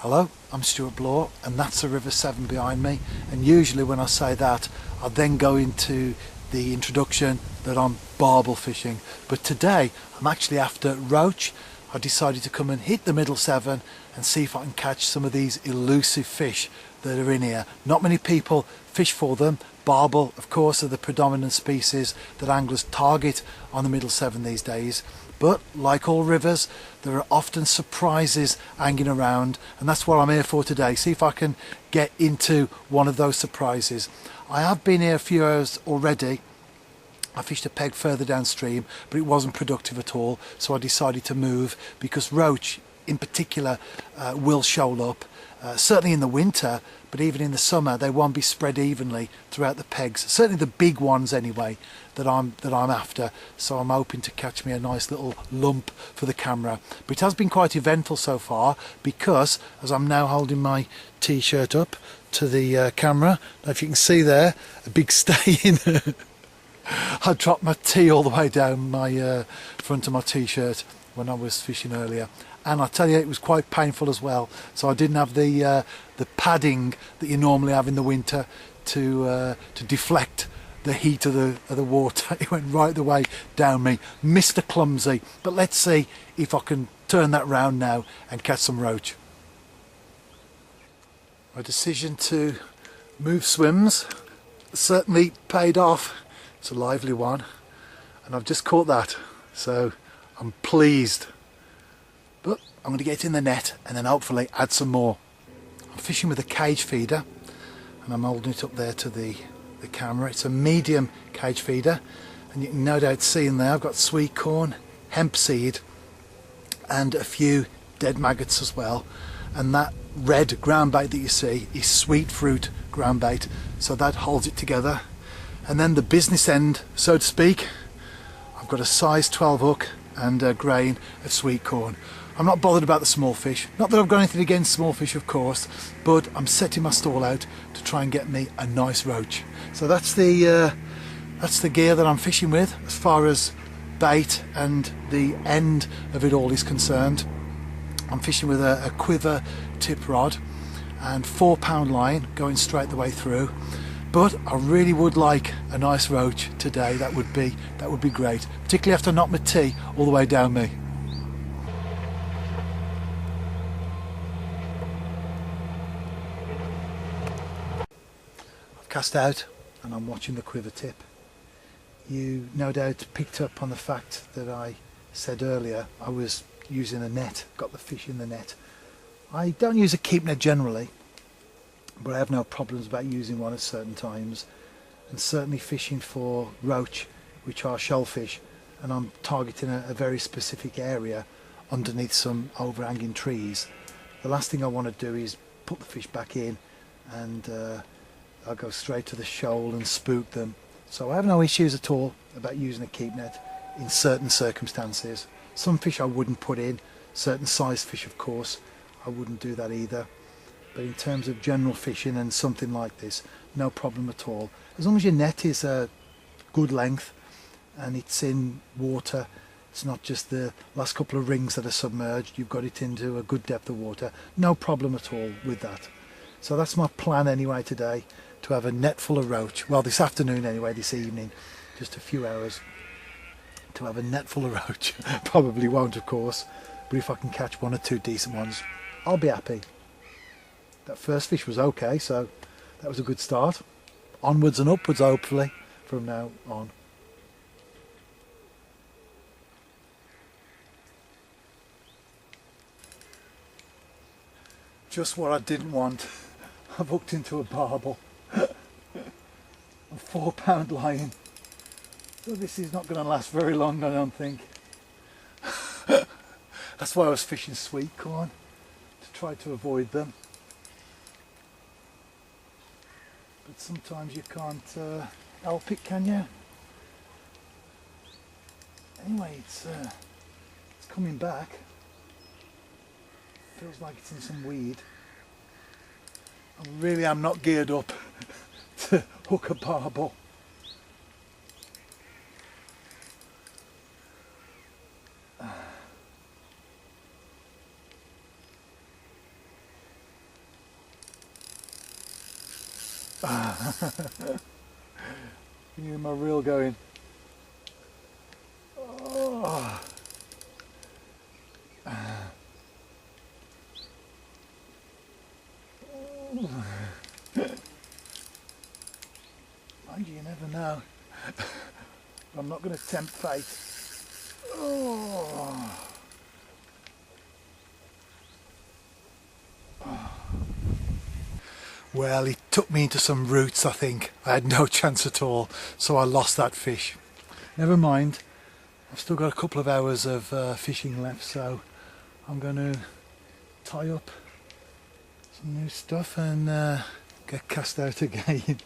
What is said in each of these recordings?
Hello, I'm Stuart Bloor and that's the River Severn behind me, and usually when I say that I then go into the introduction that I'm barbel fishing, but today I'm actually after roach. I decided to come and hit the Middle Severn and see if I can catch some of these elusive fish that are in here. Not many people fish for them. Barbel, of course, are the predominant species that anglers target on the Middle Severn these days. But like all rivers, there are often surprises hanging around, and that's what I'm here for today. See if I can get into one of those surprises. I have been here a few hours already. I fished a peg further downstream, but it wasn't productive at all, so I decided to move because roach in particular will shoal up, certainly in the winter, but even in the summer they won't be spread evenly throughout the pegs, certainly the big ones anyway that I'm after. So I'm hoping to catch me a nice little lump for the camera. But it has been quite eventful so far because as I'm now holding my t-shirt up to the camera, if you can see there, a big stain. I dropped my tee all the way down my front of my t-shirt when I was fishing earlier, and I tell you it was quite painful as well. So I didn't have the padding that you normally have in the winter to deflect the heat of the water. It went right the way down me. Mr. Clumsy, but let's see if I can turn that round now and catch some roach. My decision to move swims certainly paid off. It's a lively one, and I've just caught that, so I'm pleased. But I'm going to get in the net and then hopefully add some more. I'm fishing with a cage feeder, and I'm holding it up there to the camera. It's a medium cage feeder, and you can no doubt see in there I've got sweet corn, hemp seed, and a few dead maggots as well. And that red ground bait that you see is sweet fruit ground bait, so that holds it together. And then the business end, so to speak, I've got a size 12 hook and a grain of sweet corn. I'm not bothered about the small fish. Not that I've got anything against small fish, of course, but I'm setting my stall out to try and get me a nice roach. So that's the gear that I'm fishing with as far as bait and the end of it all is concerned. I'm fishing with a quiver tip rod and 4-pound line going straight the way through. But I really would like a nice roach today. That would be great, particularly after I knock my tee all the way down me. I've cast out and I'm watching the quiver tip. You no doubt picked up on the fact that I said earlier I was using a net, got the fish in the net. I don't use a keep net generally, but I have no problems about using one at certain times, and certainly fishing for roach, which are shellfish, and I'm targeting a very specific area underneath some overhanging trees. The last thing I want to do is put the fish back in and I'll go straight to the shoal and spook them. So I have no issues at all about using a keep net in certain circumstances. Some fish I wouldn't put in, certain size fish of course I wouldn't do that either. But in terms of general fishing and something like this, no problem at all. As long as your net is a good length and it's in water, it's not just the last couple of rings that are submerged, you've got it into a good depth of water, no problem at all with that. So that's my plan anyway today, to have a net full of roach. Well, this afternoon anyway, this evening, just a few hours, to have a net full of roach. Probably won't, of course, but if I can catch one or two decent ones, I'll be happy. That first fish was okay, so that was a good start. Onwards and upwards, hopefully, from now on. Just what I didn't want. I've hooked into a barbel. A 4-pound line. So this is not going to last very long, I don't think. That's why I was fishing sweet corn, to try to avoid them. But sometimes you can't help it, can you? Anyway, it's coming back. Feels like it's in some weed. I really am not geared up to hook a barbel. Can you hear my reel going? Oh. Mind you never know. I'm not going to tempt fate. Oh. Well, he took me into some roots, I think. I had no chance at all, so I lost that fish. Never mind. I've still got a couple of hours of fishing left, so I'm going to tie up some new stuff and get cast out again.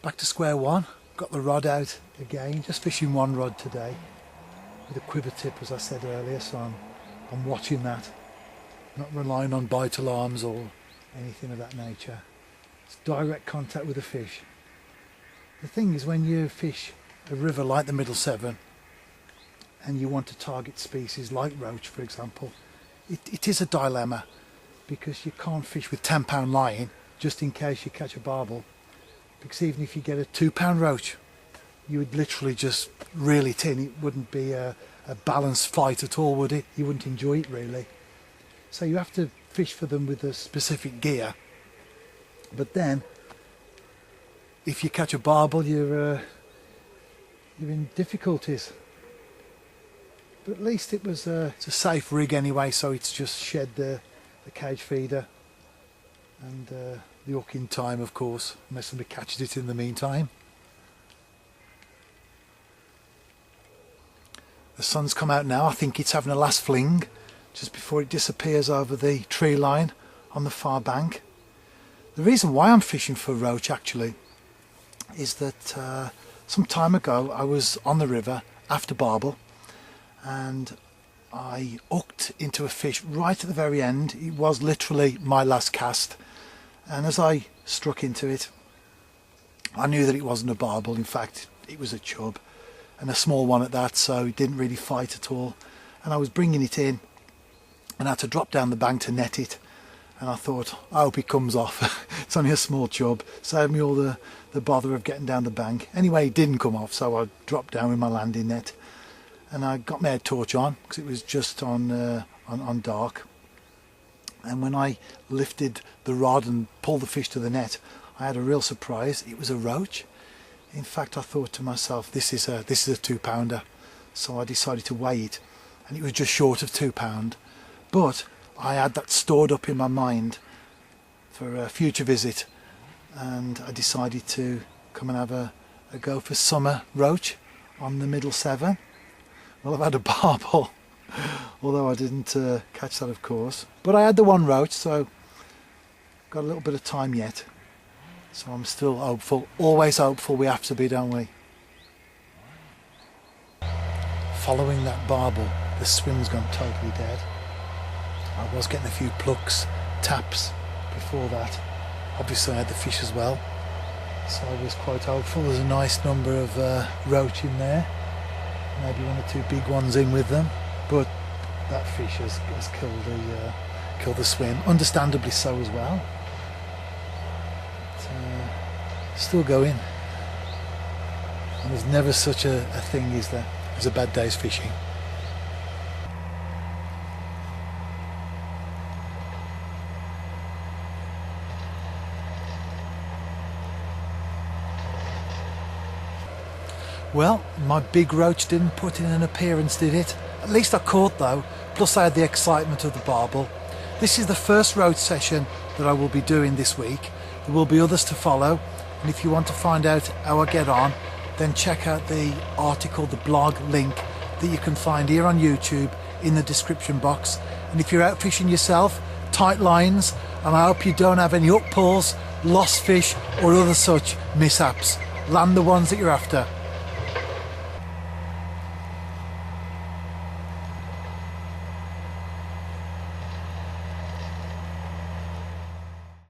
Back to square one. Got the rod out again, just fishing one rod today with a quiver tip, as I said earlier, so I'm watching that, not relying on bite alarms or anything of that nature. It's direct contact with the fish. The thing is, when you fish a river like the Middle Severn and you want to target species like roach, for example, it is a dilemma, because you can't fish with 10-pound line just in case you catch a barbel. Because even if you get a 2-pound roach, you would literally just reel it in. It wouldn't be a balanced fight at all, would it? You wouldn't enjoy it really. So you have to fish for them with a specific gear. But then, if you catch a barbel, you're in difficulties. But at least it's a safe rig anyway, so it's just shed the cage feeder and the hook in time, of course, unless somebody catches it in the meantime. The sun's come out now. I think it's having a last fling just before it disappears over the tree line on the far bank. The reason why I'm fishing for roach actually is that some time ago I was on the river after barbel and I hooked into a fish right at the very end. It was literally my last cast. And as I struck into it, I knew that it wasn't a barbel. In fact, it was a chub, and a small one at that, so it didn't really fight at all. And I was bringing it in and I had to drop down the bank to net it. And I thought, I hope it comes off. It's only a small chub. Saved me all the bother of getting down the bank. Anyway, it didn't come off, so I dropped down with my landing net. And I got my head torch on, because it was just on dark. And when I lifted the rod and pulled the fish to the net, I had a real surprise. It was a roach. In fact, I thought to myself, this is a 2-pounder. So I decided to weigh it, and it was just short of 2 pound. But I had that stored up in my mind for a future visit, and I decided to come and have a go for summer roach on the Middle Severn. Well, I've had a barbel, although I didn't catch that, of course. But I had the one roach, so got a little bit of time yet. So I'm still hopeful. Always hopeful we have to be, don't we? Following that barbel, the swim's gone totally dead. I was getting a few plucks, taps before that. Obviously I had the fish as well, so I was quite hopeful. There's a nice number of roach in there, maybe 1 or 2 big ones in with them, but that fish has killed the swim, understandably so as well. But, still going, and there's never such a thing, is there, as a bad day's fishing. Well, my big roach didn't put in an appearance, did it? At least I caught though, plus I had the excitement of the barbel. This is the first roach session that I will be doing this week. There will be others to follow, and if you want to find out how I get on, then check out the article, the blog link that you can find here on YouTube in the description box. And if you're out fishing yourself, tight lines, and I hope you don't have any hook pulls, lost fish or other such mishaps. Land the ones that you're after.